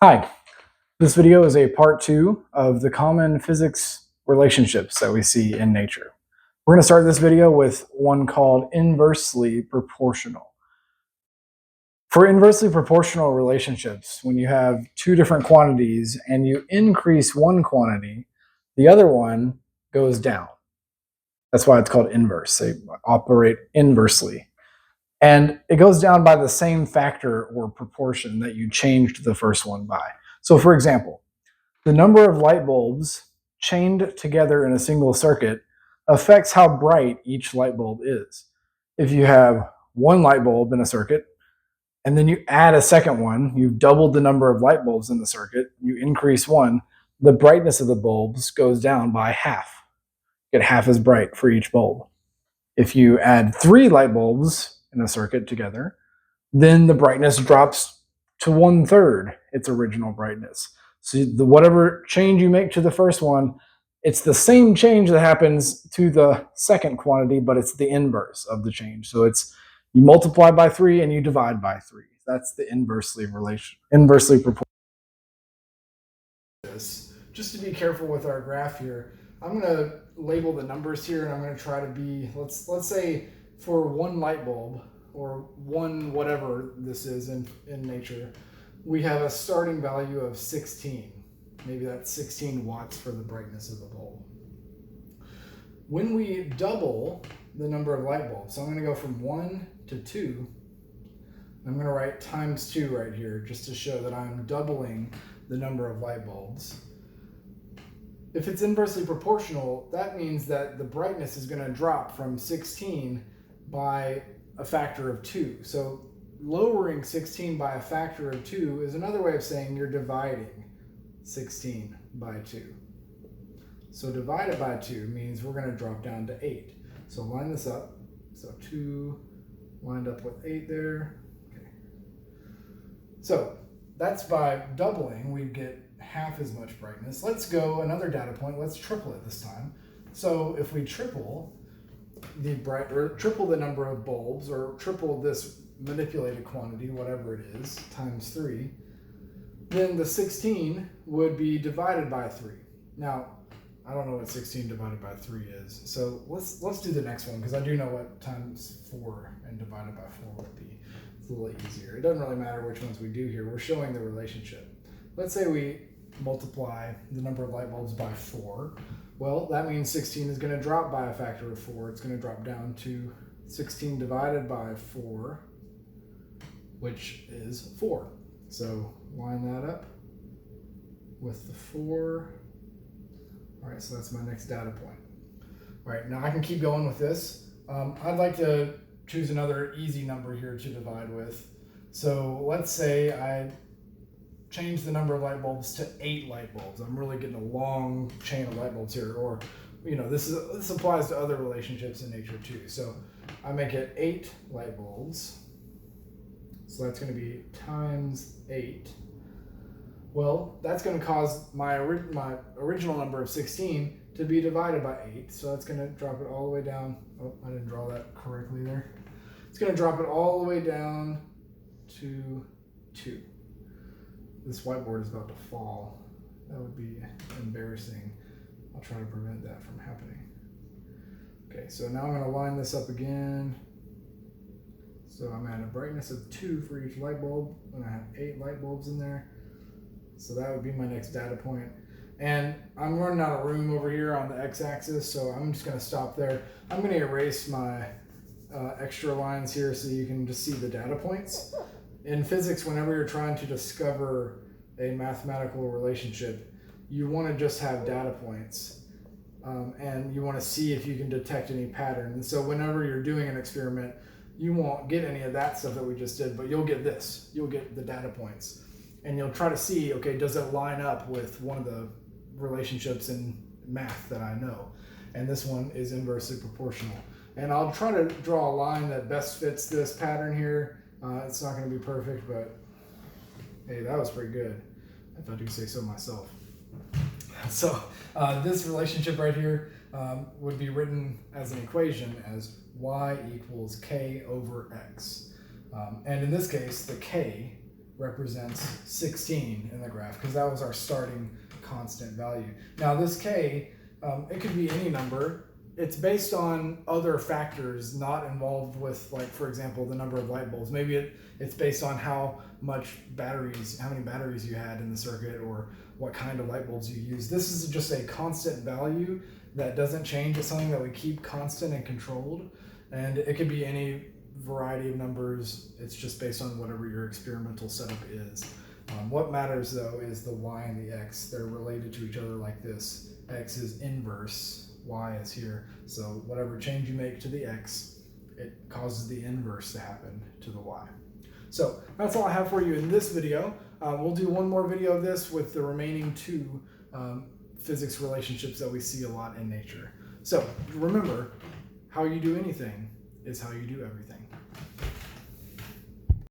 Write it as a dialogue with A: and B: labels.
A: Hi, this video is a part 2 of the common physics relationships that we see in nature. We're going to start this video with one called inversely proportional. For inversely proportional relationships, when you have two different quantities and you increase one quantity, the other one goes down. That's why it's called inverse. They operate inversely. And it goes down by the same factor or proportion that you changed the first one by. So, for example, the number of light bulbs chained together in a single circuit affects how bright each light bulb is. If you have one light bulb in a circuit and then you add a second one, you've doubled the number of light bulbs in the circuit, you increase one, the brightness of the bulbs goes down by half. Get half as bright for each bulb. If you add three light bulbs in a circuit together, then the brightness drops to 1/3 its original brightness. So whatever change you make to the first one, it's the same change that happens to the second quantity, but it's the inverse of the change. So it's you multiply by 3 and you divide by 3. That's the inversely proportional. Just to be careful with our graph here, I'm going to label the numbers here, and I'm going to try to be, let's say for one light bulb, or one whatever this is in nature, we have a starting value of 16. Maybe that's 16 watts for the brightness of the bulb. When we double the number of light bulbs, so I'm going to go from 1 to 2, I'm going to write times 2 right here just to show that I'm doubling the number of light bulbs. If it's inversely proportional, that means that the brightness is going to drop from 16 by a factor of 2. So lowering 16 by a factor of 2 is another way of saying you're dividing 16 by 2. So divided by 2 means we're going to drop down to 8. So line this up. So 2 lined up with 8 there. Okay. So that's by doubling, we get half as much brightness. Let's go another data point. Let's triple it this time. So if we triple the number of bulbs, or triple this manipulated quantity, whatever it is, times 3, then the 16 would be divided by 3. Now, I don't know what 16 divided by 3 is, so let's do the next one, because I do know what times 4 and divided by 4 would be. It's a little easier. It doesn't really matter which ones we do here. We're showing the relationship. Let's say we multiply the number of light bulbs by 4. Well, that means 16 is going to drop by a factor of 4. It's going to drop down to 16 divided by 4, which is 4. So line that up with the 4. All right, so that's my next data point. All right, now I can keep going with this. I'd like to choose another easy number here to divide with. So let's say I change the number of light bulbs to 8 light bulbs. I'm really getting a long chain of light bulbs here, or this applies to other relationships in nature too. So I make it 8 light bulbs. So that's going to be times 8. Well, that's going to cause my original number of 16 to be divided by 8. So that's going to drop it all the way down. Oh, I didn't draw that correctly there. It's going to drop it all the way down to 2. This whiteboard is about to fall. That would be embarrassing. I'll try to prevent that from happening. Okay, so now I'm going to line this up again. So I'm at a brightness of 2 for each light bulb, and I have 8 light bulbs in there. So that would be my next data point. And I'm running out of room over here on the x-axis, so I'm just going to stop there. I'm going to erase my extra lines here so you can just see the data points. In physics, whenever you're trying to discover a mathematical relationship, you want to just have data points, and you want to see if you can detect any pattern. And so whenever you're doing an experiment, you won't get any of that stuff that we just did, but you'll get this. You'll get the data points. And you'll try to see, okay, does it line up with one of the relationships in math that I know? And this one is inversely proportional. And I'll try to draw a line that best fits this pattern here. It's not going to be perfect, but hey, that was pretty good, if I do say so myself. So this relationship right here would be written as an equation as y equals k over x. And in this case, the k represents 16 in the graph because that was our starting constant value. Now this k, it could be any number. It's based on other factors not involved with, like, for example, the number of light bulbs. Maybe it's based on how many batteries you had in the circuit, or what kind of light bulbs you use. This is just a constant value that doesn't change. It's something that we keep constant and controlled, and it could be any variety of numbers. It's just based on whatever your experimental setup is. What matters though is the y and the x. They're related to each other like this. X is inverse, y is here. So whatever change you make to the x, it causes the inverse to happen to the y. So that's all I have for you in this video. We'll do one more video of this with the remaining two physics relationships that we see a lot in nature. So remember, how you do anything is how you do everything.